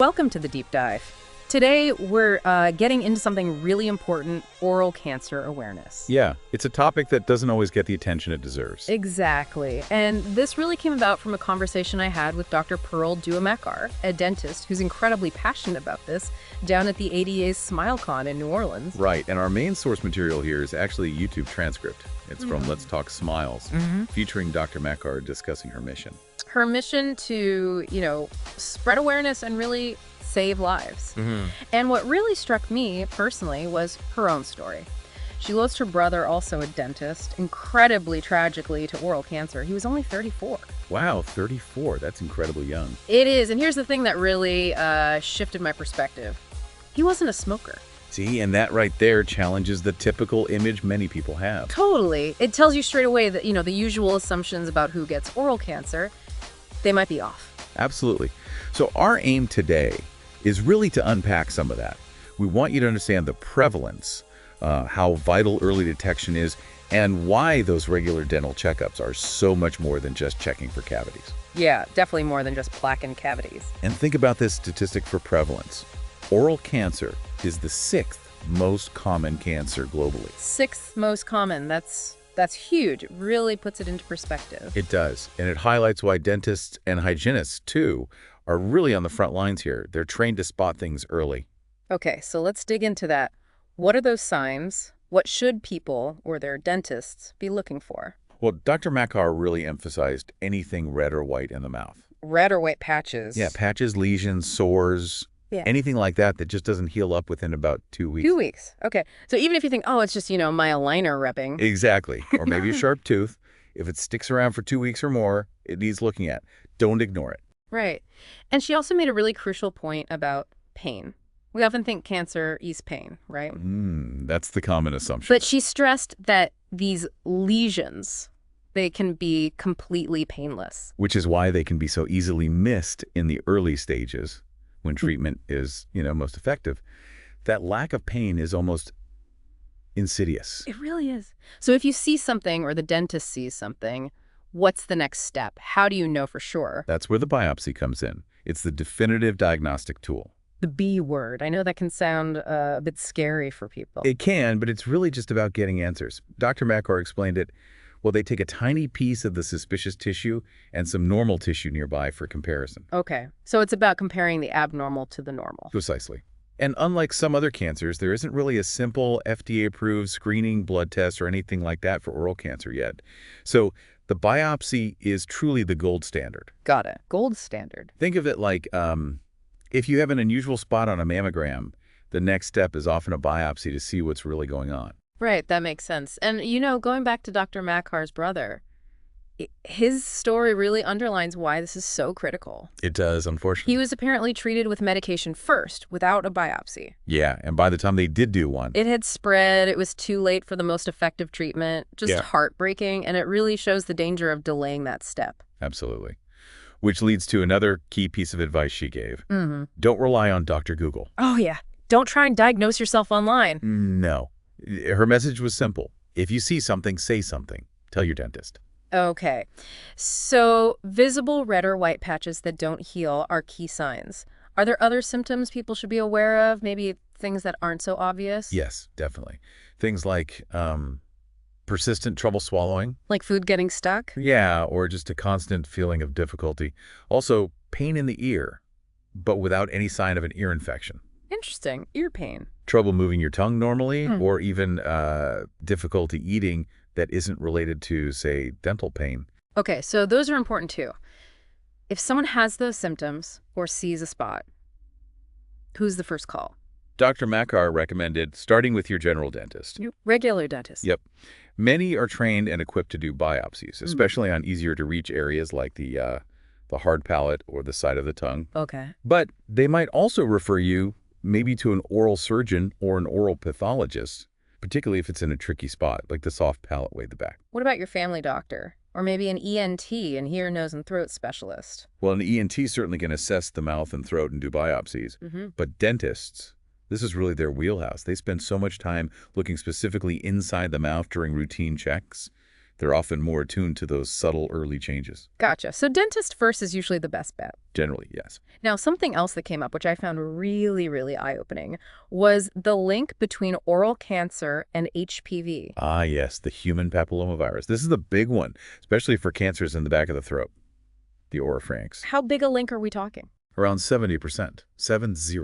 Welcome to the deep dive. Today, we're getting into something really important, oral cancer awareness. Yeah, it's a topic that doesn't always get the attention it deserves. Exactly. And this really came about from a conversation I had with Dr. Parul Dua Makkar, a dentist who's incredibly passionate about this, down at the ADA's SmileCon in New Orleans. Right, and our main source material here is actually a YouTube transcript. It's from Let's Talk Smiles, featuring Dr. Makkar discussing her mission. Her mission to, spread awareness and really save lives. And what really struck me personally was her own story. She lost her brother, also a dentist, incredibly tragically to oral cancer. He was only 34. Wow, 34. That's incredibly young. It is. And here's the thing that really shifted my perspective. He wasn't a smoker. See, and that right there challenges the typical image many people have. Totally. It tells you straight away that, the usual assumptions about who gets oral cancer, they might be off. Absolutely. So our aim today is really to unpack some of that. We want you to understand the prevalence, how vital early detection is, and why those regular dental checkups are so much more than just checking for cavities. Yeah, definitely more than just plaque and cavities. And think about this statistic for prevalence. Oral cancer is the 6th most common cancer globally. 6th most common. That's huge. It really puts it into perspective. It does. And it highlights why dentists and hygienists, too, are really on the front lines here. They're trained to spot things early. Okay, so let's dig into that. What are those signs? What should people or their dentists be looking for? Well, Dr. Makkar really emphasized anything red or white in the mouth. Red or white patches? Yeah, patches, lesions, sores, anything like that that just doesn't heal up within about 2 weeks. 2 weeks. Okay. So even if you think, oh, it's just, my aligner repping. Exactly. Or maybe a sharp tooth. If it sticks around for 2 weeks or more, it needs looking at. Don't ignore it. Right. And she also made a really crucial point about pain. We often think cancer ease pain, right? That's the common assumption. But she stressed that these lesions, they can be completely painless. Which is why they can be so easily missed in the early stages when treatment is, most effective. That lack of pain is almost insidious. It really is. So if you see something or the dentist sees something, what's the next step? How do you know for sure? That's where the biopsy comes in. It's the definitive diagnostic tool. The B word. I know that can sound a bit scary for people. It can, but it's really just about getting answers. Dr. Makkar explained it. Well, they take a tiny piece of the suspicious tissue and some normal tissue nearby for comparison. Okay. So it's about comparing the abnormal to the normal. Precisely. And unlike some other cancers, there isn't really a simple FDA-approved screening blood test or anything like that for oral cancer yet. So the biopsy is truly the gold standard. Got it. Gold standard. Think of it like if you have an unusual spot on a mammogram, the next step is often a biopsy to see what's really going on. Right, that makes sense. And, going back to Dr. Makkar's brother, his story really underlines why this is so critical. It does, unfortunately. He was apparently treated with medication first, without a biopsy. Yeah, and by the time they did do one, it had spread. It was too late for the most effective treatment. Just heartbreaking, and it really shows the danger of delaying that step. Absolutely. Which leads to another key piece of advice she gave. Don't rely on Dr. Google. Oh, yeah. Don't try and diagnose yourself online. No. Her message was simple. If you see something, say something. Tell your dentist. Okay. So visible red or white patches that don't heal are key signs. Are there other symptoms people should be aware of? Maybe things that aren't so obvious? Yes, definitely. Things like persistent trouble swallowing. Like food getting stuck? Yeah, or just a constant feeling of difficulty. Also, pain in the ear, but without any sign of an ear infection. Interesting. Ear pain. Trouble moving your tongue normally, or even difficulty eating that isn't related to, say, dental pain. Okay, so those are important too. If someone has those symptoms or sees a spot, who's the first call? Dr. Makkar recommended starting with your general dentist. Regular dentist. Yep. Many are trained and equipped to do biopsies, especially on easier-to-reach areas like the hard palate or the side of the tongue. Okay. But they might also refer you maybe to an oral surgeon or an oral pathologist, particularly if it's in a tricky spot, like the soft palate way at the back. What about your family doctor? Or maybe an ENT, an ear, nose, and throat specialist? Well, an ENT certainly can assess the mouth and throat and do biopsies. But dentists, this is really their wheelhouse. They spend so much time looking specifically inside the mouth during routine checks They're often more attuned to those subtle early changes. Gotcha. So dentist first is usually the best bet. Generally, yes. Now, something else that came up, which I found really, really eye-opening, was the link between oral cancer and HPV. Ah, yes, the human papillomavirus. This is the big one, especially for cancers in the back of the throat, the oropharynx. How big a link are we talking? Around 70%, 70,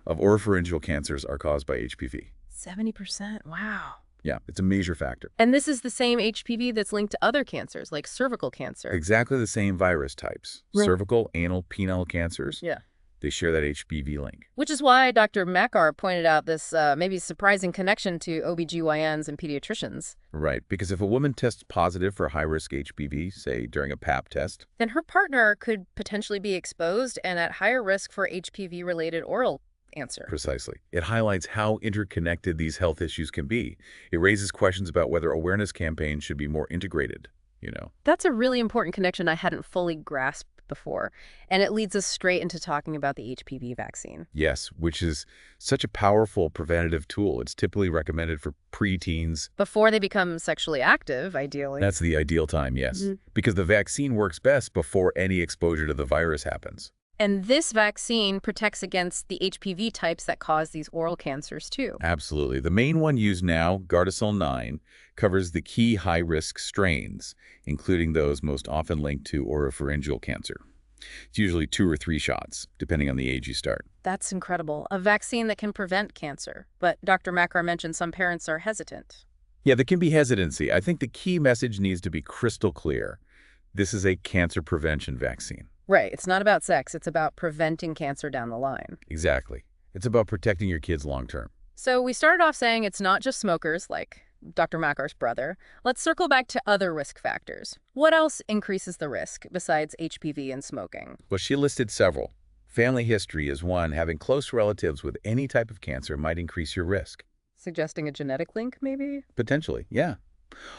of oropharyngeal cancers are caused by HPV. 70%? Wow. Yeah, it's a major factor. And this is the same HPV that's linked to other cancers, like cervical cancer. Exactly the same virus types. Right. Cervical, anal, penile cancers. Yeah. They share that HPV link. Which is why Dr. Makkar pointed out this maybe surprising connection to OBGYNs and pediatricians. Right, because if a woman tests positive for high-risk HPV, say during a pap test, then her partner could potentially be exposed and at higher risk for HPV-related oral cancer. Precisely. It highlights how interconnected these health issues can be. It raises questions about whether awareness campaigns should be more integrated, That's a really important connection I hadn't fully grasped before, and it leads us straight into talking about the HPV vaccine. Yes, which is such a powerful preventative tool. It's typically recommended for preteens. Before they become sexually active, ideally. That's the ideal time, yes, because the vaccine works best before any exposure to the virus happens. And this vaccine protects against the HPV types that cause these oral cancers, too. Absolutely. The main one used now, Gardasil 9, covers the key high-risk strains, including those most often linked to oropharyngeal cancer. It's usually 2 or 3 shots, depending on the age you start. That's incredible. A vaccine that can prevent cancer. But Dr. Makkar mentioned some parents are hesitant. Yeah, there can be hesitancy. I think the key message needs to be crystal clear. This is a cancer prevention vaccine. Right. It's not about sex. It's about preventing cancer down the line. Exactly. It's about protecting your kids long term. So we started off saying it's not just smokers, like Dr. Makkar's brother. Let's circle back to other risk factors. What else increases the risk besides HPV and smoking? Well, she listed several. Family history is one. Having close relatives with any type of cancer might increase your risk. Suggesting a genetic link, maybe? Potentially, yeah.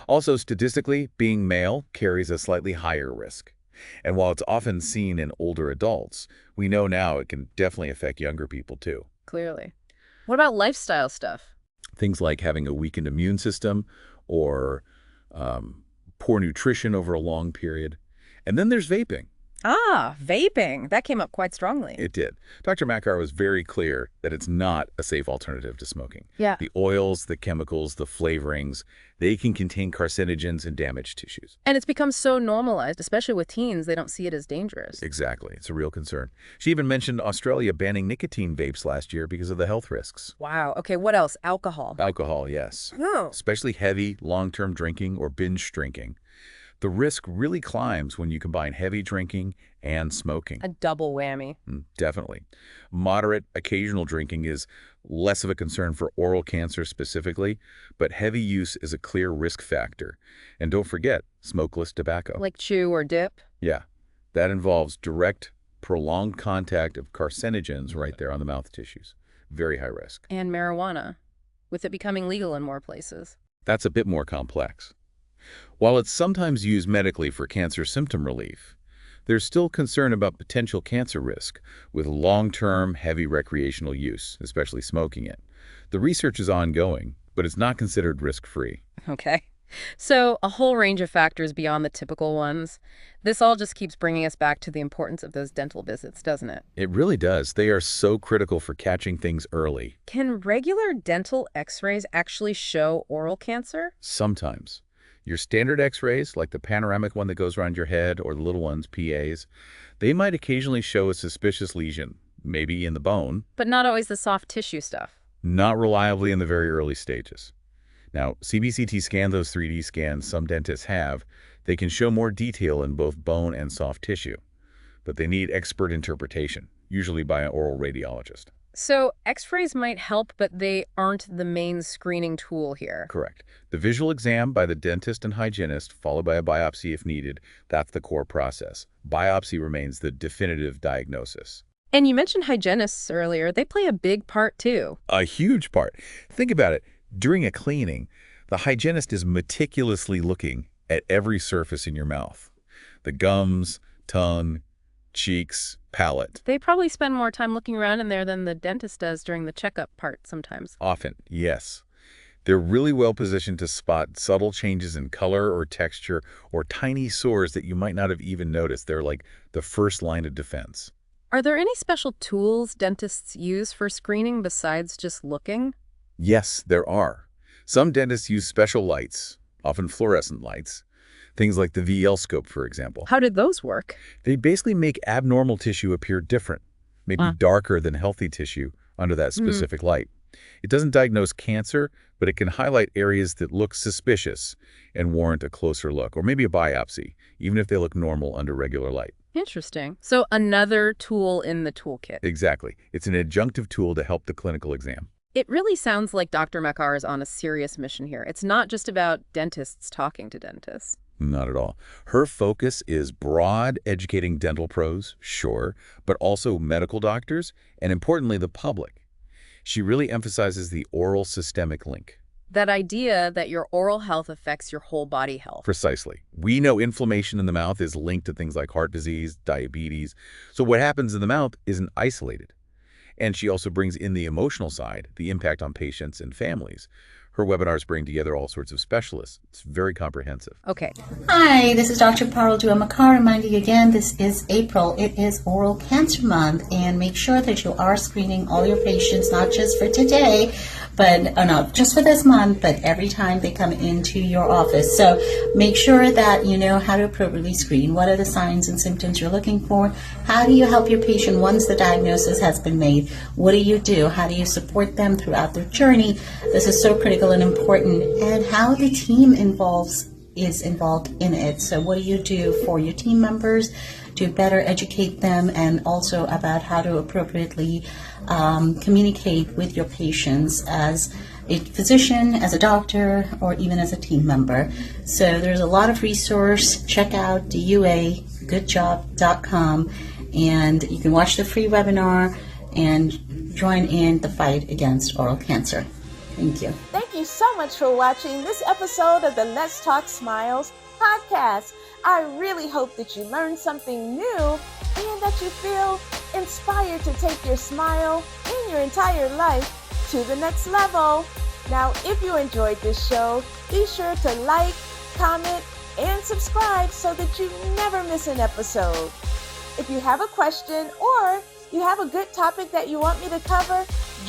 Also, statistically, being male carries a slightly higher risk. And while it's often seen in older adults, we know now it can definitely affect younger people too. Clearly. What about lifestyle stuff? Things like having a weakened immune system or poor nutrition over a long period. And then there's vaping. Ah, vaping. That came up quite strongly. It did. Dr. Makkar was very clear that it's not a safe alternative to smoking. Yeah. The oils, the chemicals, the flavorings, they can contain carcinogens and damage tissues. And it's become so normalized, especially with teens, they don't see it as dangerous. Exactly. It's a real concern. She even mentioned Australia banning nicotine vapes last year because of the health risks. Wow. Okay, what else? Alcohol. Alcohol, yes. Oh. Especially heavy, long-term drinking or binge drinking. The risk really climbs when you combine heavy drinking and smoking. A double whammy. Definitely. Moderate, occasional drinking is less of a concern for oral cancer specifically, but heavy use is a clear risk factor. And don't forget, smokeless tobacco. Like chew or dip? Yeah, that involves direct, prolonged contact of carcinogens right there on the mouth tissues. Very high risk. And marijuana, with it becoming legal in more places. That's a bit more complex. While it's sometimes used medically for cancer symptom relief, there's still concern about potential cancer risk with long-term, heavy recreational use, especially smoking it. The research is ongoing, but it's not considered risk-free. Okay. So a whole range of factors beyond the typical ones. This all just keeps bringing us back to the importance of those dental visits, doesn't it? It really does. They are so critical for catching things early. Can regular dental x-rays actually show oral cancer? Sometimes. Your standard x-rays, like the panoramic one that goes around your head or the little ones, PAs, they might occasionally show a suspicious lesion, maybe in the bone. But not always the soft tissue stuff. Not reliably in the very early stages. Now, CBCT scan, those 3D scans some dentists have, they can show more detail in both bone and soft tissue. But they need expert interpretation, usually by an oral radiologist. So x-rays might help, but they aren't the main screening tool here. Correct. The visual exam by the dentist and hygienist, followed by a biopsy if needed, that's the core process. Biopsy remains the definitive diagnosis. And you mentioned hygienists earlier. They play a big part, too. A huge part. Think about it. During a cleaning, the hygienist is meticulously looking at every surface in your mouth. The gums, tongue, cheeks, palate. They probably spend more time looking around in there than the dentist does during the checkup part sometimes. Often, yes. They're really well positioned to spot subtle changes in color or texture or tiny sores that you might not have even noticed. They're like the first line of defense. Are there any special tools dentists use for screening besides just looking? Yes, there are. Some dentists use special lights, often fluorescent lights, things like the VL scope, for example. How did those work? They basically make abnormal tissue appear different, maybe darker than healthy tissue under that specific light. It doesn't diagnose cancer, but it can highlight areas that look suspicious and warrant a closer look, or maybe a biopsy, even if they look normal under regular light. Interesting. So another tool in the toolkit. Exactly. It's an adjunctive tool to help the clinical exam. It really sounds like Dr. Makkar is on a serious mission here. It's not just about dentists talking to dentists. Not at all. Her focus is broad, educating dental pros, sure, but also medical doctors, and importantly, the public. She really emphasizes the oral systemic link. That idea that your oral health affects your whole body health. Precisely. We know inflammation in the mouth is linked to things like heart disease, diabetes. So what happens in the mouth isn't isolated. And she also brings in the emotional side, the impact on patients and families. Her webinars bring together all sorts of specialists. It's very comprehensive. Okay. Hi, this is Dr. Parul Dua Makkar reminding you again, this is April. It is Oral Cancer Month, and make sure that you are screening all your patients, not just for today, but not just for this month, but every time they come into your office. So make sure that you know how to appropriately screen. What are the signs and symptoms you're looking for? How do you help your patient once the diagnosis has been made? What do you do? How do you support them throughout their journey? This is so critical and important, and how the team is involved in it. So what do you do for your team members to better educate them, and also about how to appropriately communicate with your patients as a physician, as a doctor, or even as a team member. So there's a lot of resource. Check out duagoodjob.com, and you can watch the free webinar and join in the fight against oral cancer. Thank you. Thank you so much for watching this episode of the Let's Talk Smiles podcast. I really hope that you learned something new and that you feel inspired to take your smile and your entire life to the next level. Now, if you enjoyed this show, be sure to like, comment, and subscribe so that you never miss an episode. If you have a question or you have a good topic that you want me to cover,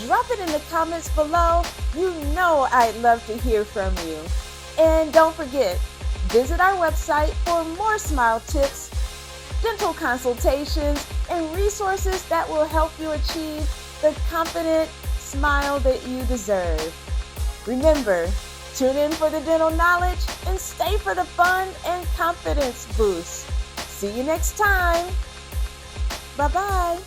drop it in the comments below. You know I'd love to hear from you. And don't forget, visit our website for more smile tips, dental consultations, and resources that will help you achieve the confident smile that you deserve. Remember, tune in for the dental knowledge and stay for the fun and confidence boost. See you next time. Bye-bye.